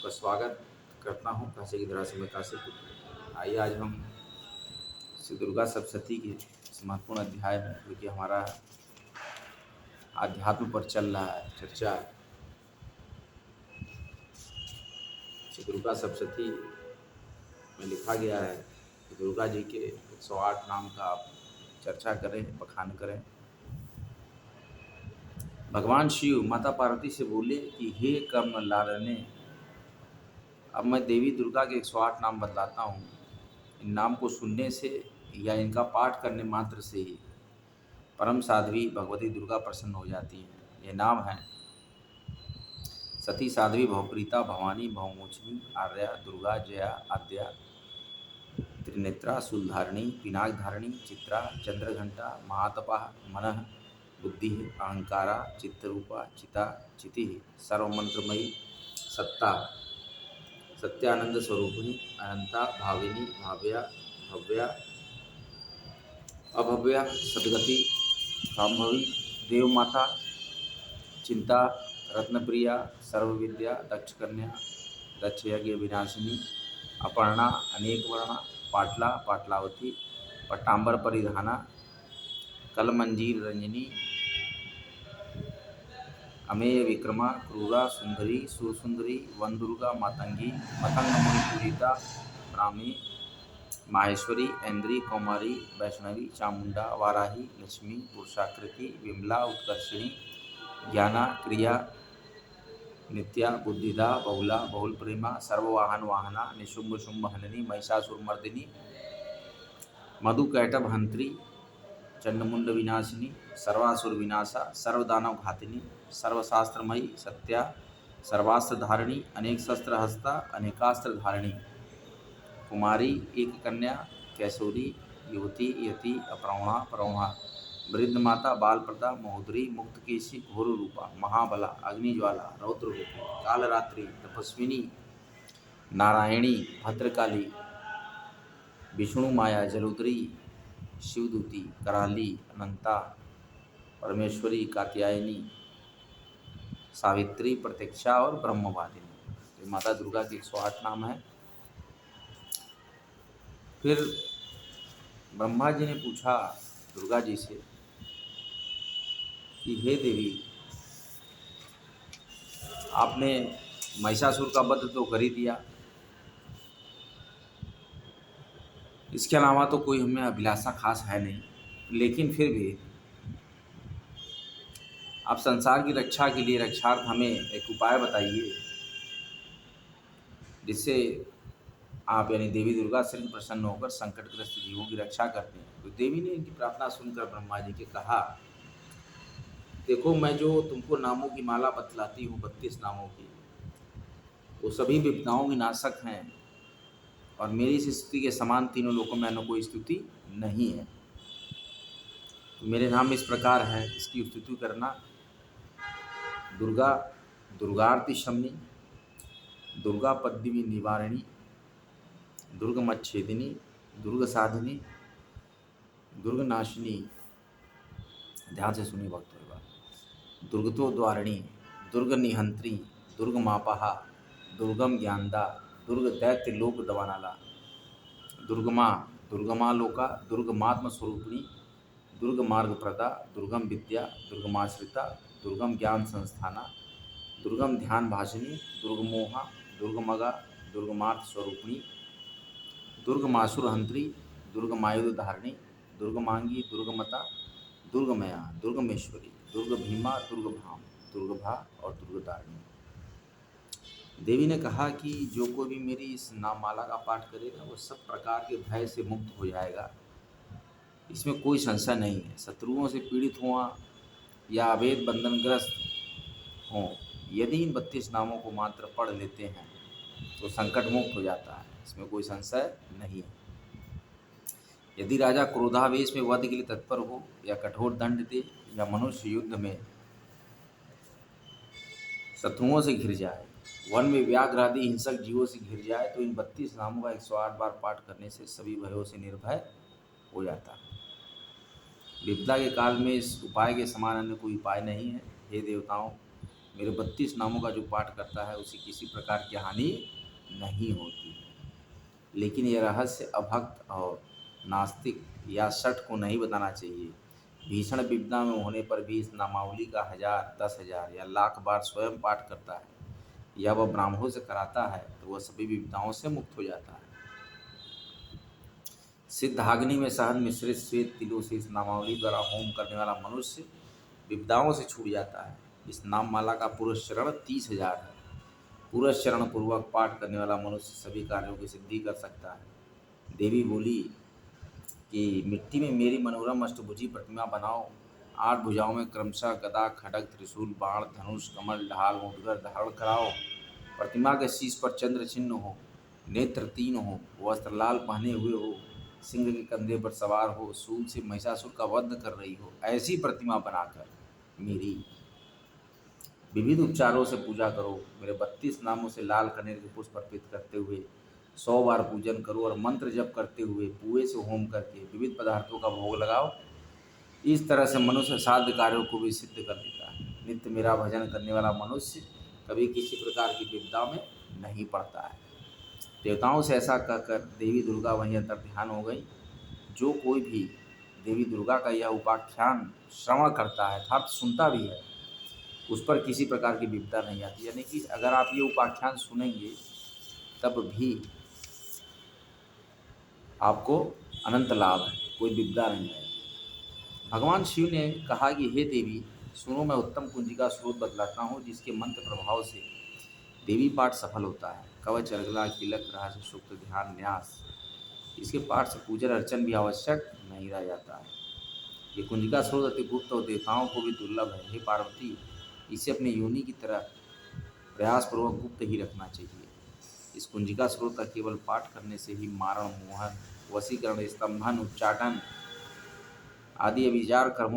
आपका स्वागत करता हूँ काशी की धरा से मैं काशीपुर। आइए आज हम श्री दुर्गा सप्तशती के इस महत्वपूर्ण अध्याय में, जो कि हमारा आध्यात्म पर चल रहा है चर्चा, श्री दुर्गा सप्तशती में लिखा गया है कि दुर्गा जी के 108 नाम का आप चर्चा करें, बखान करें। भगवान शिव माता पार्वती से बोले कि हे कर्म लालने, अब मैं देवी दुर्गा के 108 नाम बतलाता हूँ। इन नाम को सुनने से या इनका पाठ करने मात्र से ही परम साध्वी भगवती दुर्गा प्रसन्न हो जाती है। ये नाम है सती, साध्वी, भवप्रीता, भवानी, भवमोचनी, आर्या, दुर्गा, जया, आद्या, त्रिनेत्रा, शूलधारिणी, पिनाकधारिणी, चित्रा, चंद्रघंटा, महातपा, मनः, बुद्धि, अहंकारा, चित्तरूपा, चिता, चिति, सर्वमंत्रमयी, सत्ता, सत्यानंद स्वरूपिणी, अनंता, भाविनी, भाव्या, भव्या, अभव्या, सदगति, संभवी, देवमाता, चिंता, रत्नप्रिया, सर्वविद्या, दक्षकन्या, दक्ष यज्ञ विनाशिनी, अपर्णा, अनेक वर्णा, पाटला, पाटलावती, पट्टांबर परिधाना, कलमंजीर रंजनी, अमेय विक्रमा, क्रूरा, सुंदरी, सुरसुंदरी, वनदुर्गा, मातंगी, मतंग मुनि पूजिता, ब्राह्मी, माहेश्वरी, ऐन्द्री, कौमारी, वैष्णवी, चामुंडा, वाराही, लक्ष्मी, पुरुषाकृति, विमला, उत्कर्षिणी, ज्ञाना, क्रिया, नित्या, बुद्धिदा, बहुला, बहुल प्रेमा, सर्ववाहन वाहना, निशुंभ शुंभ हननी, महिषासुरमर्दिनी, मधुकैटभ हंत्री, चंडमुंड विनाशिनी, सर्वासुर विनाशा, सर्वदानव घातिनी, सर्वशास्त्रमयी, सत्या, सर्वास्त्र धारिणी, अनेक शस्त्र हस्ता, अनेकास्त्र धारिणी, कुमारी, एक कन्या, कैशोरी, युवती, यति, अपरौणा, परौणा, वृद्ध माता, बालप्रदा, महोदरी, मुक्तकेशी, घोर रूपा, महाबला, अग्निज्वाला, रौद्ररूपी, कालरात्रि, तपस्विनी, नारायणी, भद्रकाली, विष्णु माया, जलोदरी, शिवदूती, कराली, अनंता, परमेश्वरी, कात्यायनी, सावित्री, प्रत्यक्षा और ब्रह्मवादिनी। तो माता दुर्गा के 108 नाम है। फिर ब्रह्मा जी ने पूछा दुर्गा जी से कि हे देवी, आपने महिषासुर का वध तो कर ही दिया, इसके अलावा तो कोई हमें अभिलाषा खास है नहीं, लेकिन फिर भी आप संसार की रक्षा के लिए रक्षार्थ हमें एक उपाय बताइए जिससे आप यानी देवी दुर्गा से प्रसन्न होकर संकटग्रस्त जीवों की रक्षा करते हैं। तो देवी ने इनकी प्रार्थना सुनकर ब्रह्मा जी के कहा, देखो मैं जो तुमको नामों की माला बतलाती हूँ 32 नामों की, वो सभी विपदाओं की नाशक हैं और मेरी इस स्तुति के समान तीनों लोकों में अन्य कोई स्तुति नहीं है। तो मेरे नाम इस प्रकार है, इसकी स्तुति करना। दुर्गा, दुर्गार्ति शमनी, दुर्गा पद्मिनी निवारिणी, दुर्गमच्छेदिनी, दुर्ग साधिनी, दुर्ग नाशिनी। ध्यान से सुनिए भक्तों एक बार। दुर्गतो द्वारिणी, दुर्ग निहंत्री, दुर्ग मापहा, दुर्गम ज्ञानदा, दुर्ग दैत्य लोक दवानाला, दुर्गमा, दुर्गमा लोका, दुर्गमात्म स्वरूपिणी, दुर्ग मार्ग प्रदा, दुर्गम विद्या, दुर्गमाश्रिता, दुर्गम ज्ञान संस्थाना, दुर्गम ध्यान भाषिनी, दुर्गमोहा, दुर्गमगा, दुर्गमार्थ स्वरूपिणी, दुर्गमासुरहंत्री, दुर्गमायुध धारिणी, दुर्गमांगी, दुर्गमता, दुर्गमया, दुर्गमेश्वरी, दुर्ग भीमा, दुर्गभाम, दुर्गभा और दुर्गदारिणी। देवी ने कहा कि जो कोई भी मेरी इस नाममाला का पाठ करेगा वो सब प्रकार के भय से मुक्त हो जाएगा, इसमें कोई संशय नहीं है। शत्रुओं से पीड़ित हुआ या अवैध बंधनग्रस्त हों, यदि इन 32 नामों को मात्र पढ़ लेते हैं तो संकट मुक्त हो जाता है, इसमें कोई संशय नहीं है। यदि राजा क्रोधावेश में वध के लिए तत्पर हो या कठोर दंड दे या मनुष्य युद्ध में शत्रुओं से घिर जाए, वन में व्याघ्र आदि हिंसक जीवों से घिर जाए, तो इन 32 नामों का 108 बार पाठ करने से सभी भयों से निर्भय हो जाता है। विपदा के काल में इस उपाय के समान अन्य कोई उपाय नहीं है। हे देवताओं, मेरे 32 नामों का जो पाठ करता है उसे किसी प्रकार की हानि नहीं होती है। लेकिन यह रहस्य अभक्त और नास्तिक या शठ को नहीं बताना चाहिए। भीषण विपदा में होने पर भी इस नामावली का 1000, 10,000 या लाख बार स्वयं पाठ करता है या वह ब्राह्मणों से कराता है तो वह सभी विपदाओं से मुक्त हो जाता है। सिद्धाग्नि में शहद मिश्रित श्वेत तिलों से इस नामावली द्वारा होम करने वाला मनुष्य विपदाओं से छूट जाता है। इस नाम माला का पुरस्चरण 30,000 है। पुरस्चरण पूर्वक पाठ करने वाला मनुष्य सभी कार्यों की सिद्धि कर सकता है। देवी बोली कि मिट्टी में मेरी मनोरम अष्टभुजी प्रतिमा बनाओ। 8 भुजाओं में क्रमशः गदा, खड्ग, त्रिशूल, बाण, धनुष, कमल, ढाल, मुद्गर धारण कराओ। प्रतिमा के शीश पर चंद्र चिन्ह हो, नेत्र 3 हो, वस्त्र लाल पहने हुए हो, सिंह के कंधे पर सवार हो, शूल से महिषासुर का वध कर रही हो, ऐसी प्रतिमा बनाकर मेरी विविध उपचारों से पूजा करो। मेरे 32 नामों से लाल कनेर के पुष्प अर्पित करते हुए 100 बार पूजन करो और मंत्र जप करते हुए पुए से होम करके विविध पदार्थों का भोग लगाओ। इस तरह से मनुष्य साध्य कार्यों को भी सिद्ध कर देता है। नित्य मेरा भजन करने वाला मनुष्य कभी किसी प्रकार की विपदा में नहीं पड़ता है। देवताओं से ऐसा कहकर देवी दुर्गा वहीं अंतर ध्यान हो गई। जो कोई भी देवी दुर्गा का यह उपाख्यान श्रवण करता है अर्थात सुनता भी है, उस पर किसी प्रकार की विपदा नहीं आती। यानी कि अगर आप ये उपाख्यान सुनेंगे तब भी आपको अनंत लाभ है, कोई विपदा नहीं है। भगवान शिव ने कहा कि हे देवी सुनो, मैं उत्तम कुंजी का स्रोत बतलाता हूँ जिसके मंत्र प्रभाव से देवी पाठ सफल होता है। कवच, अर्गला, किलक, रहस्य, सूक्त, ध्यान, न्यास, इसके पाठ से पूजन अर्चन भी आवश्यक नहीं रह जाता है। ये कुंजिका स्रोत अति गुप्त और देवताओं को भी दुर्लभ है। हे पार्वती, इसे अपनी योनि की तरह प्रयासपूर्वक गुप्त ही रखना चाहिए। इस कुंजिका स्रोत का केवल पाठ करने से ही मारण, मोहन, वशीकरण, स्तंभन, उच्चाटन आदि अभिचार कर्मों